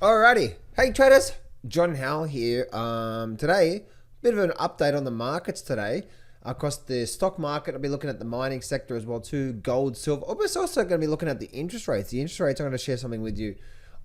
Alrighty, hey traders, John Howell here. Today, bit of an update on the markets today. Across the stock market, I'll be looking at the mining sector as well too, gold, silver. But we're also going to be looking at the interest rates. The interest rates, I'm going to share something with you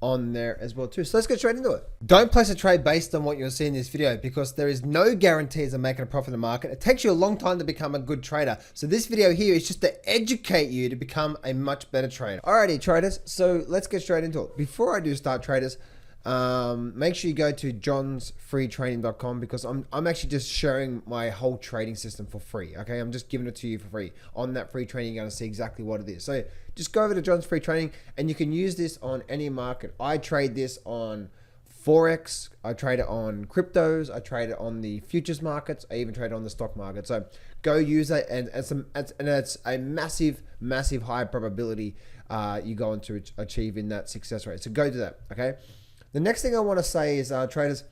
on there as well too. So let's get straight into it. Don't place a trade based on what you'll see in this video because there is no guarantees of making a profit in the market. It takes you a long time to become a good trader. So this video here is just to educate you to become a much better trader. Alrighty traders, so let's get straight into it. Before I do start traders, make sure you go to johnsfreetraining.com because I'm actually just sharing my whole trading system for free. Okay, I'm just giving it to you for free. On that free training, you're going to see exactly what it is. So just go over to John's Free Training and you can use this on any market. I trade this on Forex, I trade it on cryptos, I trade it on the futures markets, I even trade it on the stock market. So go use it, and it's a massive high probability you're going to achieve in that success rate. So go do that. Okay. The next thing I want to say is, traders,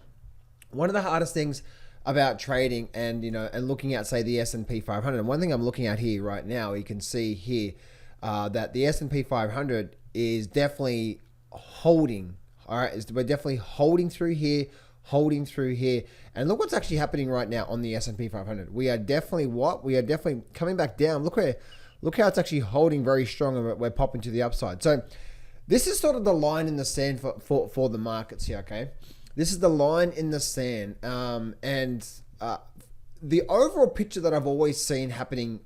one of the hardest things about trading and looking at, say, the S&P 500. And one thing I'm looking at here right now, you can see here that the S&P 500 is definitely holding. All right, we're definitely holding through here, and look what's actually happening right now on the S&P 500. We are definitely coming back down. Look how it's actually holding very strong, and we're popping to the upside. So this is sort of the line in the sand for the markets here, okay? This is the line in the sand. The overall picture that I've always seen happening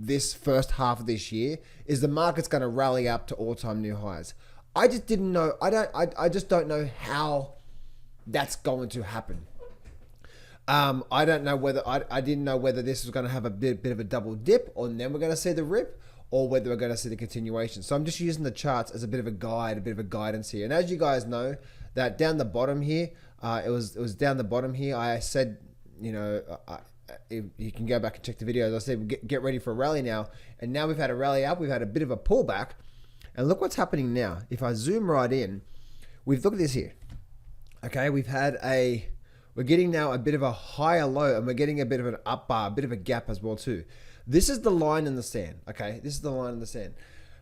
this first half of this year is the market's going to rally up to all-time new highs. I just didn't know. I just don't know how that's going to happen. I don't know whether I didn't know whether this was going to have a bit of a double dip, or then we're going to see the rip, or whether we're going to see the continuation. So I'm just using the charts as a bit of a guide, a bit of a guidance here. And as you guys know, that down the bottom here, it was down the bottom here. I said, if you can go back and check the videos. I said, get ready for a rally now. And now we've had a rally up. We've had a bit of a pullback. And look what's happening now. If I zoom right in, look at this here. Okay, we're getting now a bit of a higher low, and we're getting a bit of an up bar, a bit of a gap as well too. This is the line in the sand, okay? This is the line in the sand.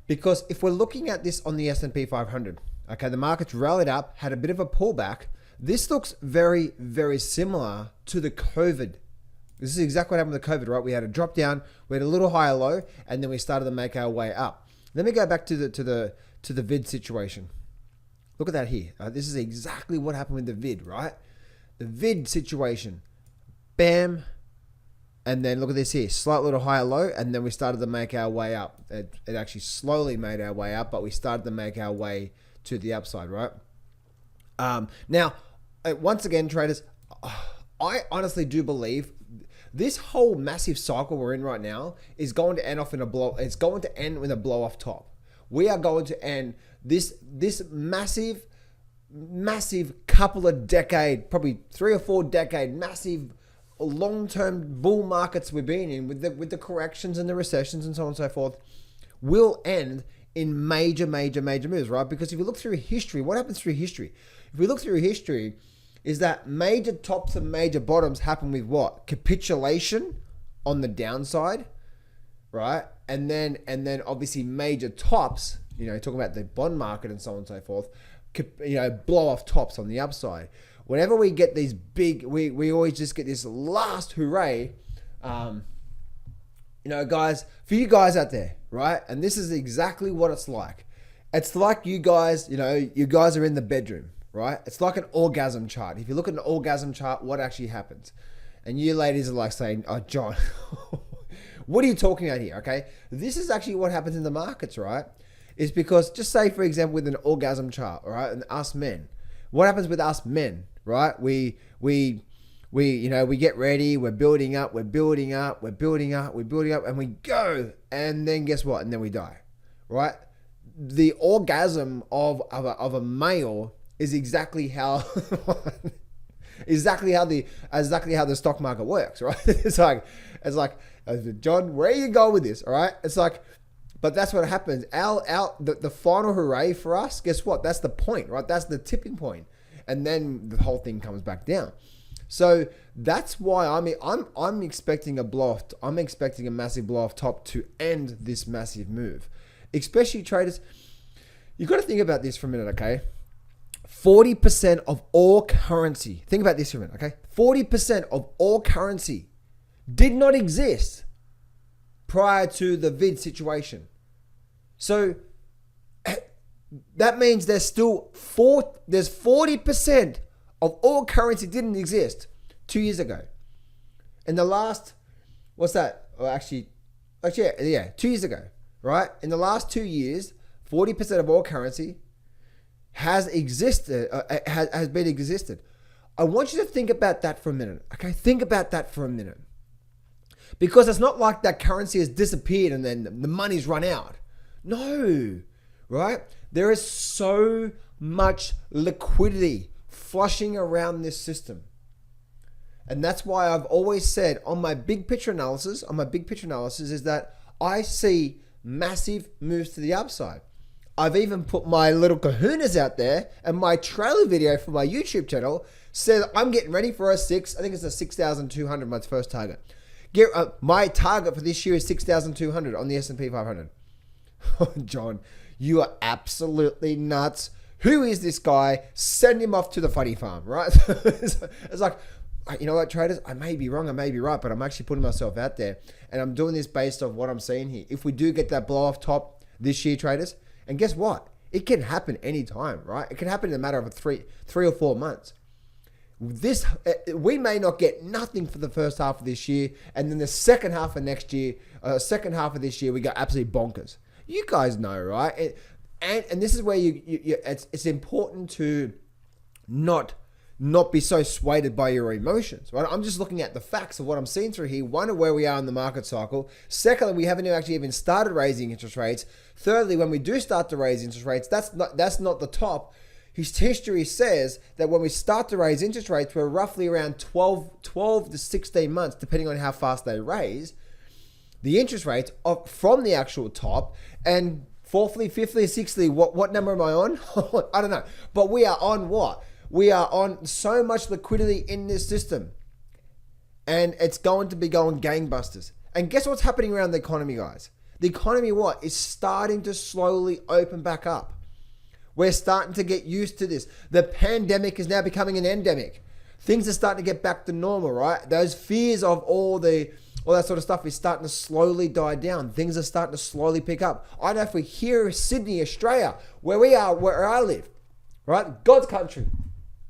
Because if we're looking at this on the S&P 500, okay, the market's rallied up, had a bit of a pullback. This looks very, very similar to the COVID. This is exactly what happened with the COVID, right? We had a drop down, we had a little higher low, and then we started to make our way up. Let me go back to the vid situation. Look at that here. This is exactly what happened with the vid, right? The vid situation. Bam. And then look at this here, slight little higher low, and then we started to make our way up. It actually slowly made our way up, but we started to make our way to the upside, right? Now, once again, traders, I honestly do believe this whole massive cycle we're in right now is going to end off in a blow. It's going to end with a blow off top. We are going to end this massive couple of decade, probably 3 or 4 decade, massive long-term bull markets we've been in with the corrections and the recessions and so on and so forth will end in major moves, right? Because if you look through history, what happens through history? If we look through history, is that major tops and major bottoms happen with what? Capitulation on the downside, right? And then obviously major tops, talking about the bond market and so on and so forth, blow off tops on the upside. Whenever we get these big, we always just get this last hooray, guys, for you guys out there, right? And this is exactly what it's like. It's like you guys, you guys are in the bedroom, right? It's like an orgasm chart. If you look at an orgasm chart, what actually happens? And you ladies are like saying, oh, John, what are you talking about here? Okay. This is actually what happens in the markets, right? Is because, just say, for example, with an orgasm chart, all right, and us men, what happens with us men, right? We get ready, we're building up, and we go, and then guess what? And then we die, right? The orgasm of a male is exactly how the stock market works, right? It's like John, where you go with this? All right, it's like, but that's what happens. The final hooray for us, guess what? That's the point, right? That's the tipping point, and then the whole thing comes back down. So that's why I'm expecting a blow off. I'm expecting a massive blow off top to end this massive move. Especially traders, you've got to think about this for a minute, okay? 40% of all currency, think about this for a minute, okay? 40% of all currency did not exist prior to the vid situation. So that means there's 40% of all currency didn't exist 2 years ago. In the last, what's that? Well, actually, 2 years ago, right? In the last 2 years, 40% of all currency has existed. I want you to think about that for a minute. Okay, think about that for a minute, because it's not like that currency has disappeared and then the money's run out. No, right? There is so much liquidity flushing around this system. And that's why I've always said on my big picture analysis, is that I see massive moves to the upside. I've even put my little kahunas out there, and my trailer video for my YouTube channel says I'm getting ready for I think it's a 6,200, my first target. My target for this year is 6,200 on the S&P 500. John, you are absolutely nuts. Who is this guy? Send him off to the funny farm, right? It's like, you know what, traders? I may be wrong, I may be right, but I'm actually putting myself out there, and I'm doing this based off what I'm seeing here. If we do get that blow off top this year, traders, and guess what? It can happen anytime, right? It can happen in a matter of three or 4 months. We may not get nothing for the first half of this year, and then the second half of this year, we go absolutely bonkers. You guys know, right? And this is where it's important to not be so swayed by your emotions, right? I'm just looking at the facts of what I'm seeing through here. One, of where we are in the market cycle. Secondly, we haven't actually even started raising interest rates. Thirdly, when we do start to raise interest rates, that's not the top. History says that when we start to raise interest rates, we're roughly around 12 to 16 months, depending on how fast they raise the interest rates from the actual top. And fourthly, fifthly, sixthly, what number am I on? I don't know. But we are on what? We are on so much liquidity in this system, and it's going to be going gangbusters. And guess what's happening around the economy, guys? The economy is starting to slowly open back up. We're starting to get used to this. The pandemic is now becoming an endemic. Things are starting to get back to normal, right? Those fears of all that sort of stuff is starting to slowly die down. Things are starting to slowly pick up. I know if we're here in Sydney, Australia, where I live, right? God's country.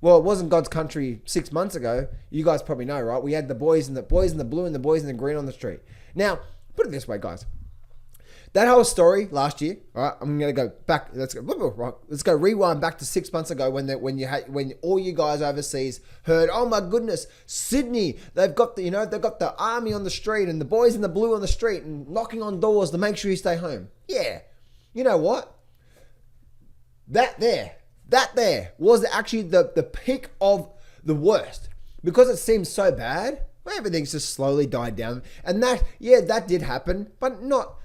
Well, it wasn't God's country 6 months ago. You guys probably know, right? We had the boys in the blue and the boys in the green on the street. Now, put it this way, guys. That whole story last year, all right? I'm gonna go back. Let's go rewind back to 6 months ago when all you guys overseas heard, oh my goodness, Sydney, they've got the army on the street and the boys in the blue on the street and knocking on doors to make sure you stay home. Yeah, you know what? That there was actually the peak of the worst, because it seemed so bad. Everything's just slowly died down, and that did happen, but not.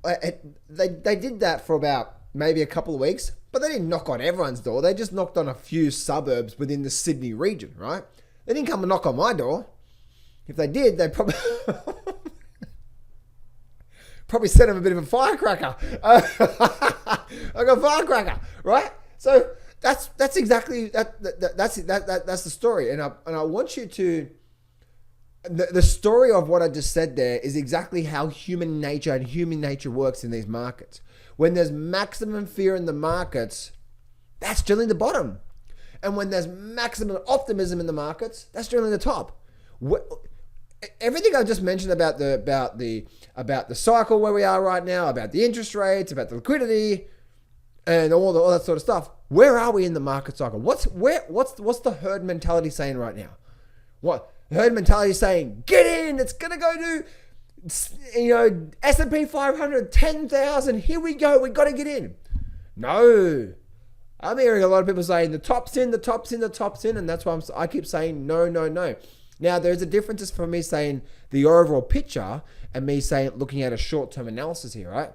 They did that for about maybe a couple of weeks, but they didn't knock on everyone's door. They just knocked on a few suburbs within the Sydney region, right? They didn't come and knock on my door. If they did, they probably sent them a bit of a firecracker. I got a firecracker, right? So that's exactly that's the story, and I want you to. The story of what I just said there is exactly how human nature works in these markets. When there's maximum fear in the markets, that's generally the bottom. And when there's maximum optimism in the markets, that's generally the top. Everything I just mentioned about the cycle where we are right now, about the interest rates, about the liquidity, and all that sort of stuff. Where are we in the market cycle? What's the herd mentality saying right now? What? The herd mentality is saying, get in, it's going to go to, S&P 500, 10,000, here we go, we got to get in. No. I'm hearing a lot of people saying the top's in, and that's why I keep saying no. Now, there's a difference for me saying the overall picture and me saying looking at a short-term analysis here, right?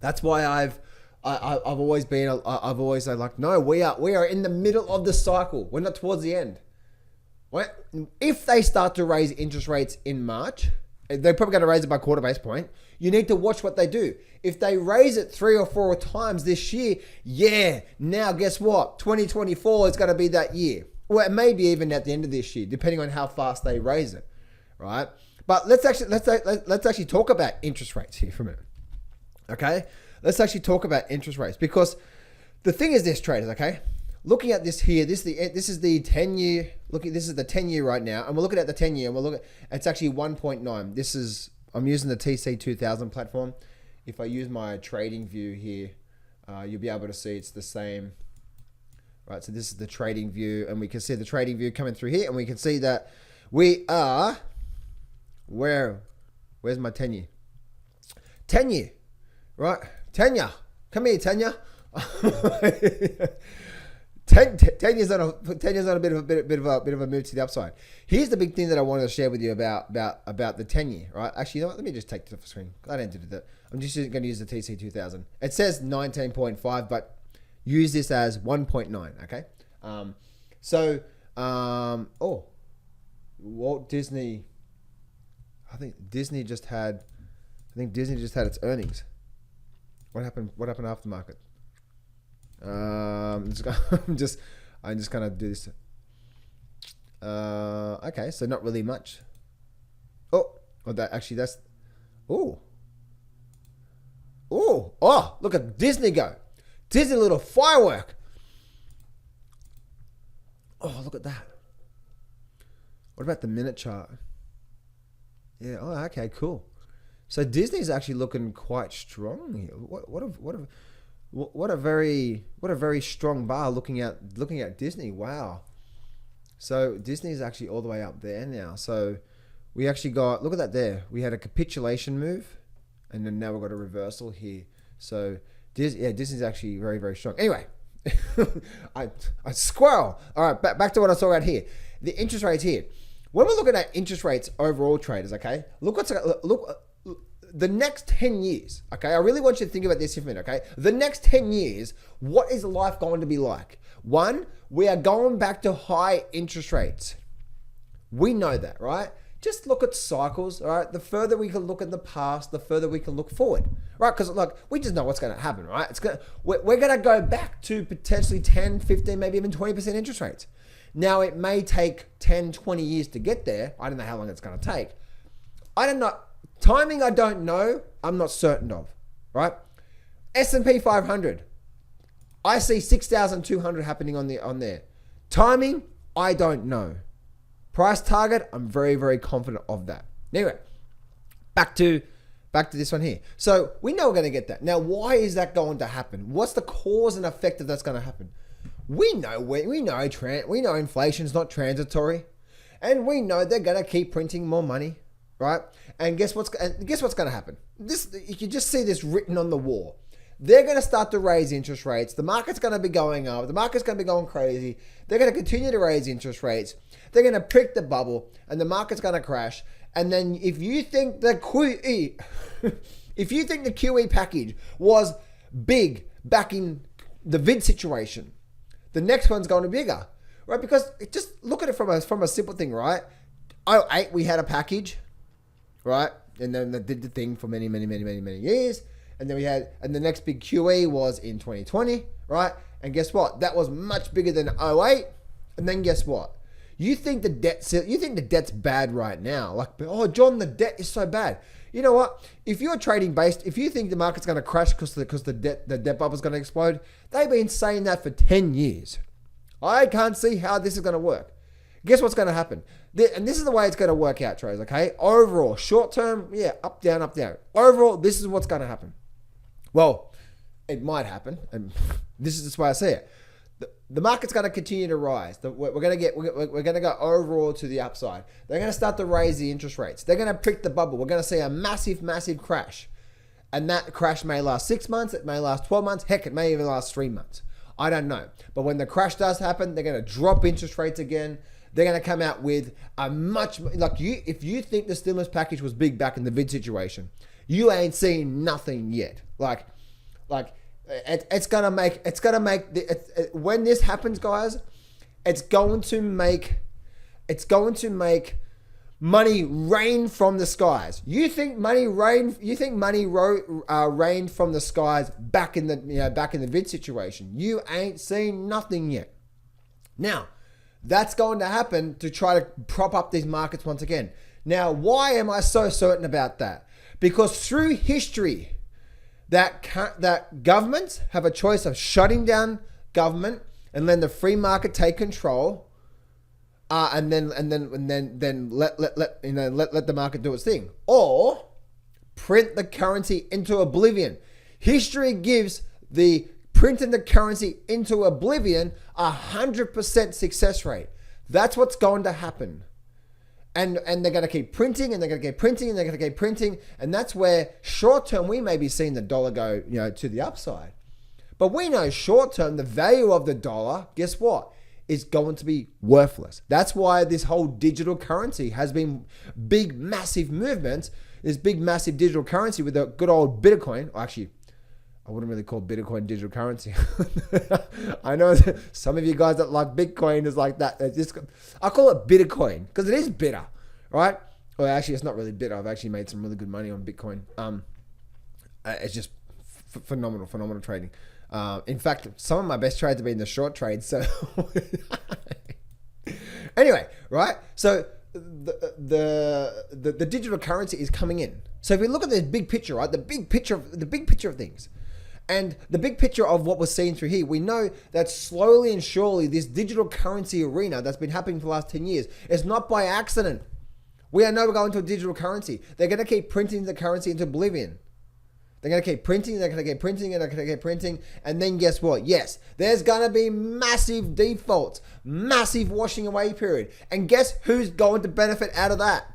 That's why I've always said like, no, we are in the middle of the cycle. We're not towards the end. If they start to raise interest rates in March, they're probably going to raise it by quarter base point. You need to watch what they do. If they raise it 3 or 4 times this year, now guess what? 2024 is going to be that year. Well, maybe even at the end of this year, depending on how fast they raise it, right? But let's actually talk about interest rates here for a minute. Okay? Let's actually talk about interest rates, because the thing is this, traders, okay? Looking at this here, this is the 10-year. This is the 10-year right now, and we're looking at the 10-year, and we're looking. It's actually 1.9. I'm using the TC2000 platform. If I use my trading view here, you'll be able to see it's the same. Right, so this is the trading view, and we can see the trading view coming through here, and we can see that we are where's my 10-year? 10-year, right? 10-year, come here, 10-year. 10 years on a bit of a move to the upside. Here's the big thing that I wanted to share with you about the 10-year, right? Actually, you know what? Let me just take the screen. I didn't do that. I'm just going to use the TC2000. It says 19.5, but use this as 1.9. Okay. Walt Disney. I think Disney just had its earnings. What happened after market? I'm just gonna do this. Okay, so not really much. Look at Disney go. Disney little firework. Oh, look at that. What about the minute chart? Yeah. Oh, okay, cool. So Disney's actually looking quite strong here. What a very strong bar looking at Disney. Wow. So Disney's actually all the way up there now. So we actually got, look at that there. We had a capitulation move, and then now we've got a reversal here. So Disney's actually very, very strong. Anyway, I squirrel. All right, back to what I saw right here. The interest rates here. When we're looking at interest rates overall, traders, okay? Look the next 10 years, okay? I really want you to think about this for a minute, okay? The next 10 years, what is life going to be like? One, we are going back to high interest rates. We know that, right? Just look at cycles, all right? The further we can look at the past, the further we can look forward, right? Because look, we just know what's going to happen, right? We're going to go back to potentially 10, 15, maybe even 20% interest rates. Now, it may take 10, 20 years to get there. I don't know how long it's going to take. I don't know. Timing, I don't know. I'm not certain of, right? S&P 500. I see 6,200 happening on there. Timing, I don't know. Price target, I'm very, very confident of that. Anyway, back to this one here. So we know we're going to get that. Now, why is that going to happen? What's the cause and effect of that's going to happen? We know inflation is not transitory, and we know they're going to keep printing more money, right? And guess what's going to happen? You can just see this written on the wall. They're going to start to raise interest rates. The market's going to be going up. The market's going to be going crazy. They're going to continue to raise interest rates. They're going to prick the bubble, and the market's going to crash. And then if you think the QE package was big back in the vid situation, the next one's going to be bigger, right? Because just look at it from a simple thing, right? 2008, we had a package, right? And then they did the thing for many years. And then and the next big QE was in 2020, right? And guess what? That was much bigger than 2008. And then guess what? You think the debt's bad right now. Like, oh, John, the debt is so bad. You know what? If you're trading based, if you think the market's going to crash because the debt bubble is going to explode, they've been saying that for 10 years. I can't see how this is going to work. Guess what's going to happen? And this is the way it's going to work out, traders, okay? Overall, short term, yeah, up, down, up, down. Overall, this is what's going to happen. Well, it might happen, and this is just why I say it. The market's going to continue to rise. We're going to go overall to the upside. They're going to start to raise the interest rates. They're going to prick the bubble. We're going to see a massive crash. And that crash may last 6 months. It may last 12 months. Heck, it may even last 3 months. I don't know. But when the crash does happen, they're going to drop interest rates again. They're going to come out with a if you think the stimulus package was big back in the vid situation, you ain't seen nothing yet. It's gonna make when this happens, guys, it's going to make money rained from the skies. You think money rained? You think money rained from the skies back in the vid situation? You ain't seen nothing yet. Now, that's going to happen to try to prop up these markets once again. Now, why am I so certain about that? Because through history, that governments have a choice of shutting down government and letting the free market take control, and then let the market do its thing, or print the currency into oblivion. History gives the printing the currency into oblivion 100% success rate. That's what's going to happen. And they're going to keep printing, and they're going to keep printing, and they're going to keep printing. And that's where short term, we may be seeing the dollar go, to the upside. But we know short term, the value of the dollar, guess what? Is going to be worthless. That's why this whole digital currency has been big, massive movements. This big, massive digital currency with the good old Bitcoin. Actually, I wouldn't really call Bitcoin digital currency. I know some of you guys that like Bitcoin is like that. I call it Bitcoin because it is bitter, right? Well, actually, it's not really bitter. I've actually made some really good money on Bitcoin. It's just phenomenal trading. In fact, some of my best trades have been the short trades. So anyway, right? So the digital currency is coming in. So if we look at this big picture, right? The big picture of things. And the big picture of what we're seeing through here, we know that slowly and surely this digital currency arena that's been happening for the last 10 years is not by accident. We are now going to a digital currency. They're going to keep printing the currency into oblivion. They're going to keep printing, they're going to keep printing, and they're going to keep printing. And then guess what? Yes, there's going to be massive defaults, massive washing away period. And guess who's going to benefit out of that?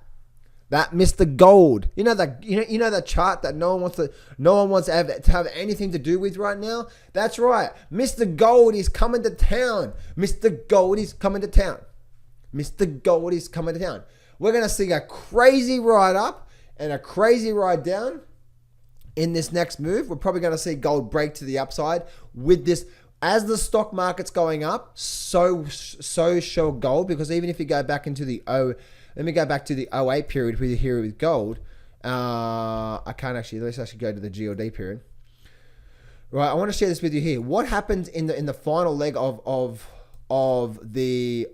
That Mr. Gold. You know that chart that no one wants to have anything to do with right now? That's right. Mr. Gold is coming to town. Mr. Gold is coming to town. Mr. Gold is coming to town. We're going to see a crazy ride up and a crazy ride down. In this next move, we're probably going to see gold break to the upside with this. As the stock market's going up, so shall gold, because even if you go back into let me go back to the 08 period here with gold. I can't actually, let's actually go to the GOD period. Right, I want to share this with you here. What happens in the final leg of the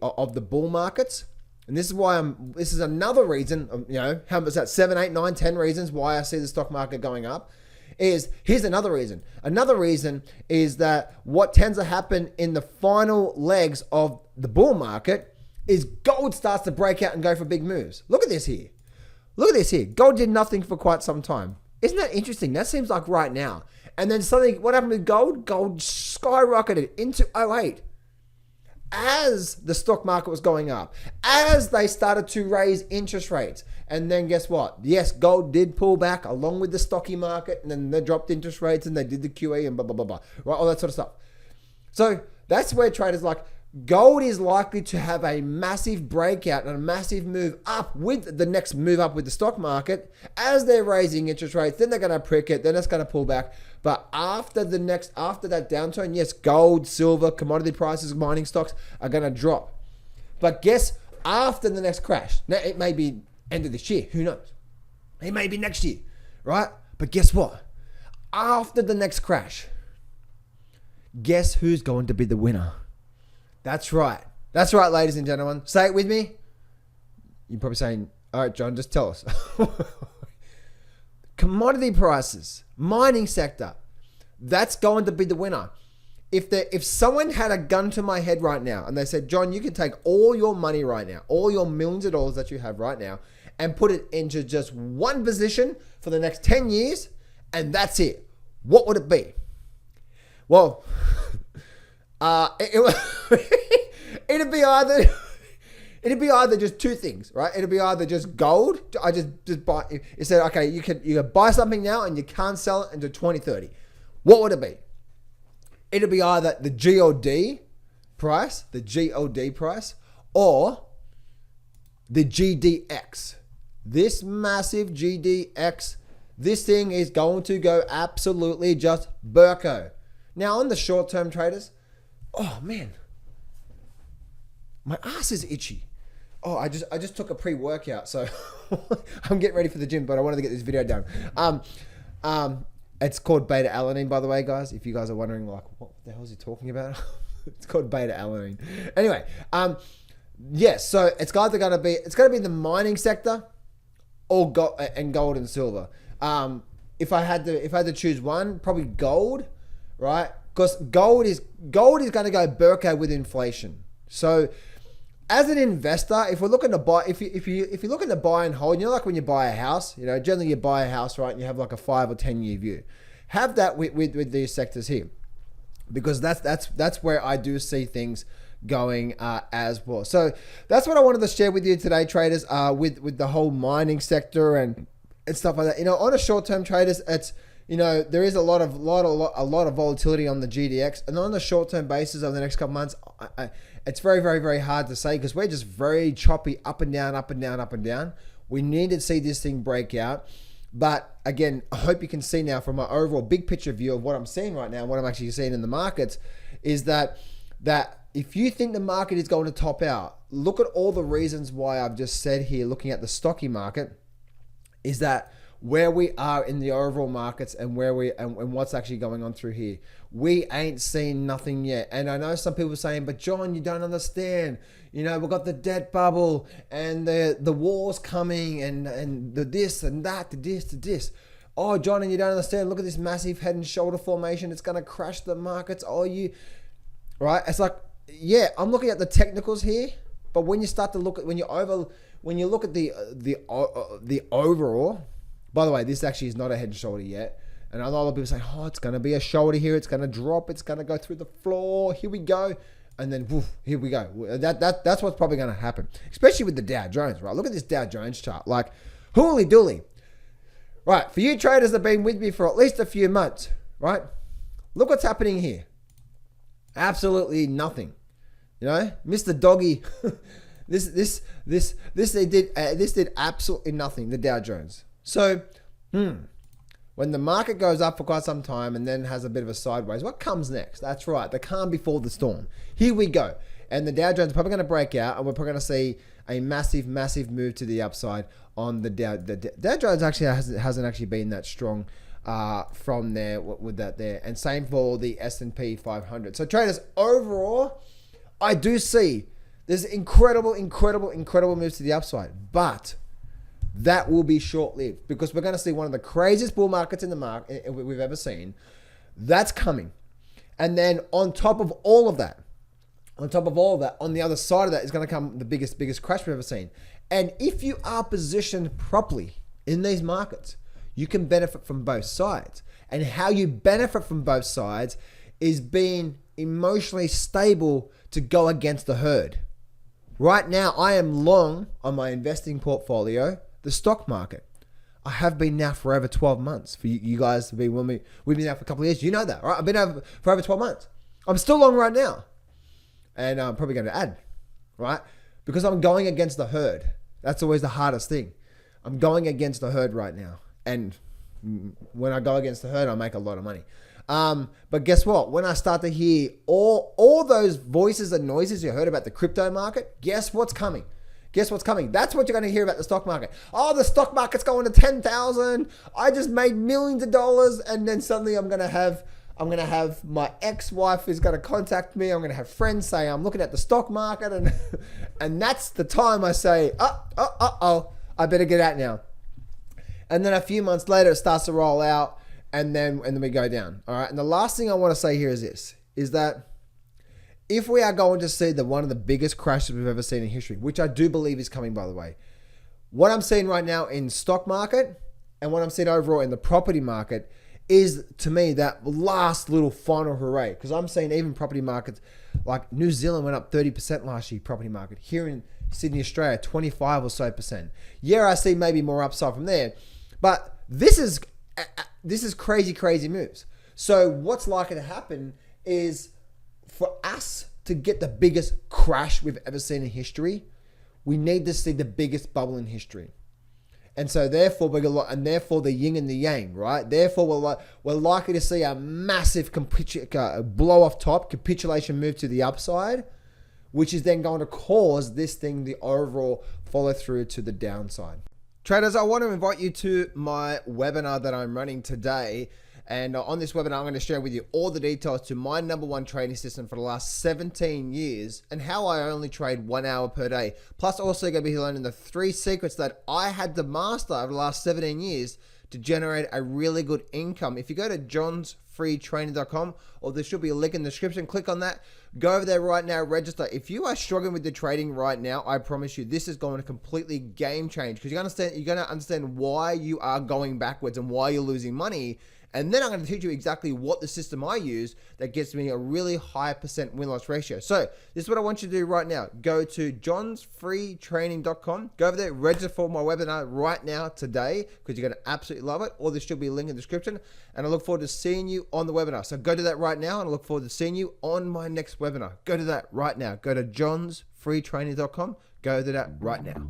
bull markets? And this is why this is another reason, how was that 7, 8, 9, 10 reasons why I see the stock market going up. Here's another reason. Another reason is that what tends to happen in the final legs of the bull market is gold starts to break out and go for big moves. Look at this here. Gold did nothing for quite some time. Isn't that interesting? That seems like right now. And then suddenly, what happened with gold? Gold skyrocketed into 08. As the stock market was going up, as they started to raise interest rates. And then guess what? Yes, gold did pull back along with the stocky market, and then they dropped interest rates and they did the QE and blah, blah, blah, blah, right? All that sort of stuff. So that's where traders like, gold is likely to have a massive breakout and a massive move up with the next move up with the stock market as they're raising interest rates. Then they're going to prick it. Then it's going to pull back. But after that downturn, yes, gold, silver, commodity prices, mining stocks are going to drop. But guess after the next crash, now it may be end of this year. Who knows? It may be next year, right? But guess what? After the next crash, guess who's going to be the winner? That's right. That's right, ladies and gentlemen. Say it with me. You're probably saying, all right, John, just tell us. Commodity prices, mining sector, that's going to be the winner. If someone had a gun to my head right now and they said, John, you can take all your money right now, all your millions of dollars that you have right now, and put it into just one position for the next 10 years, and that's it, what would it be? Well, it'd be either just two things, right? It'd be either just gold. I just buy. It said, okay, you can buy something now and you can't sell it until 2030. What would it be? It'd be either the GOD price, or the GDX. This massive GDX, this thing is going to go absolutely just burko. Now on the short-term traders, oh man, my ass is itchy. Oh, I just took a pre-workout, so I'm getting ready for the gym, but I wanted to get this video done. It's called beta alanine, by the way, guys. If you guys are wondering, like, what the hell is he talking about? It's called beta alanine. Anyway, yes. So it's either going to be in the mining sector, or gold and silver. If I had to choose one, probably gold, right? Because gold is going to go burko with inflation. So as an investor, if we're looking to buy, if you're looking to buy and hold, like when you buy a house, generally you buy a house, right, and you have like a 5 or 10 year view. Have that with these sectors here, because that's where I do see things going as well. So that's what I wanted to share with you today, traders, with the whole mining sector and stuff like that. On a short-term traders, it's there is a lot of volatility on the GDX, and on the short-term basis over the next couple months, it's very, very, very hard to say, because we're just very choppy, up and down, up and down, up and down. We need to see this thing break out. But again, I hope you can see now from my overall big picture view of what I'm seeing right now, what I'm actually seeing in the markets, is that if you think the market is going to top out, look at all the reasons why I've just said here, looking at the stocky market, is that where we are in the overall markets and and what's actually going on through here. We ain't seen nothing yet. And I know some people are saying, but John, you don't understand. We've got the debt bubble and the war's coming and the this and that, the this. Oh, John, and you don't understand. Look at this massive head and shoulder formation. It's going to crash the markets. Right? It's like, yeah, I'm looking at the technicals here, but when you start to look at, when you look at the overall. By the way, this actually is not a head and shoulder yet. And a lot of people say, oh, it's going to be a shoulder here. It's going to drop. It's going to go through the floor. Here we go. And then, woof, here we go. That's what's probably going to happen, especially with the Dow Jones, right? Look at this Dow Jones chart. Like, hooly dooly. Right, for you traders that have been with me for at least a few months, right? Look what's happening here. Absolutely nothing. Mr. Doggy, this did absolutely nothing, the Dow Jones. So, when the market goes up for quite some time and then has a bit of a sideways, what comes next? That's right, the calm before the storm. Here we go. And the Dow Jones is probably going to break out, and we're probably going to see a massive, massive move to the upside on the Dow. The Dow Jones actually hasn't actually been that strong from there with that there. And same for the S&P 500. So traders, overall, I do see there's incredible moves to the upside. But that will be short-lived, because we're going to see one of the craziest bull markets in the market we've ever seen. That's coming. And then on top of all of that, on the other side of that is going to come the biggest crash we've ever seen. And if you are positioned properly in these markets, you can benefit from both sides. And how you benefit from both sides is being emotionally stable to go against the herd. Right now, I am long on my investing portfolio, the stock market. I have been now for over 12 months. For you guys to be with me, we've been out for a couple of years. You know that, right? I've been over for over 12 months. I'm still long right now. And I'm probably going to add, right? Because I'm going against the herd. That's always the hardest thing. I'm going against the herd right now. And when I go against the herd, I make a lot of money. But guess what? When I start to hear all those voices and noises you heard about the crypto market, guess what's coming? Guess what's coming? That's what you're going to hear about the stock market. Oh, the stock market's going to 10,000. I just made millions of dollars, and then suddenly I'm going to have my ex-wife is going to contact me. I'm going to have friends say I'm looking at the stock market, and that's the time I say, I better get out now. And then a few months later, it starts to roll out, and then we go down. All right. And the last thing I want to say here is this: is that if we are going to see one of the biggest crashes we've ever seen in history, which I do believe is coming, by the way, what I'm seeing right now in stock market and what I'm seeing overall in the property market is, to me, that last little final hooray. Because I'm seeing even property markets like New Zealand went up 30% last year, property market. Here in Sydney, Australia, 25 or so %. Yeah, I see maybe more upside from there. But this is crazy moves. So what's likely to happen is, for us to get the biggest crash we've ever seen in history, we need to see the biggest bubble in history. And so therefore the yin and the yang, right? Therefore we're likely to see a massive blow off top, capitulation move to the upside, which is then going to cause this thing, the overall follow through to the downside. Traders, I want to invite you to my webinar that I'm running today. And on this webinar, I'm going to share with you all the details to my #1 trading system for the last 17 years and how I only trade 1 hour per day. Plus, also going to be learning the 3 secrets that I had to master over the last 17 years to generate a really good income. If you go to johnsfreetraining.com, or there should be a link in the description, click on that. Go over there right now, register. If you are struggling with the trading right now, I promise you this is going to completely game change, because you're going to understand why you are going backwards and why you're losing money. And then I'm going to teach you exactly what the system I use that gets me a really high % win-loss ratio. So this is what I want you to do right now. Go to johnsfreetraining.com. Go over there, register for my webinar right now today, because you're going to absolutely love it. Or there should be a link in the description. And I look forward to seeing you on the webinar. So go to that right now, and I look forward to seeing you on my next webinar. Go to that right now. Go to johnsfreetraining.com. Go to that right now.